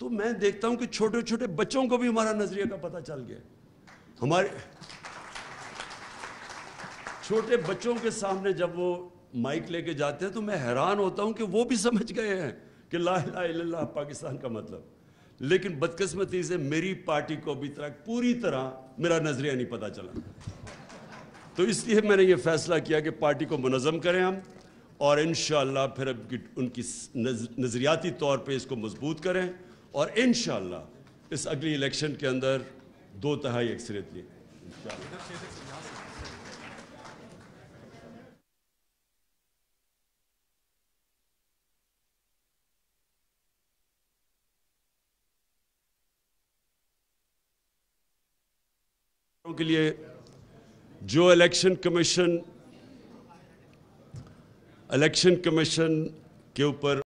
تو میں دیکھتا ہوں کہ چھوٹے چھوٹے بچوں کو بھی ہمارا نظریہ کا پتہ چل گیا. ہمارے چھوٹے بچوں کے سامنے جب وہ مائک لے کے جاتے ہیں تو میں حیران ہوتا ہوں کہ وہ بھی سمجھ گئے ہیں کہ لا الہ الا اللہ پاکستان کا مطلب. لیکن بدقسمتی سے میری پارٹی کو ابھی تک پوری طرح میرا نظریہ نہیں پتہ چلا. تو اس لیے میں نے یہ فیصلہ کیا کہ پارٹی کو منظم کریں ہم، اور انشاءاللہ پھر ان کی نظریاتی طور پہ اس کو مضبوط کریں، اور انشاءاللہ اس اگلی الیکشن کے اندر 2/3 اکثریت لیں انشاءاللہ. کے لیے جو الیکشن کمیشن کے اوپر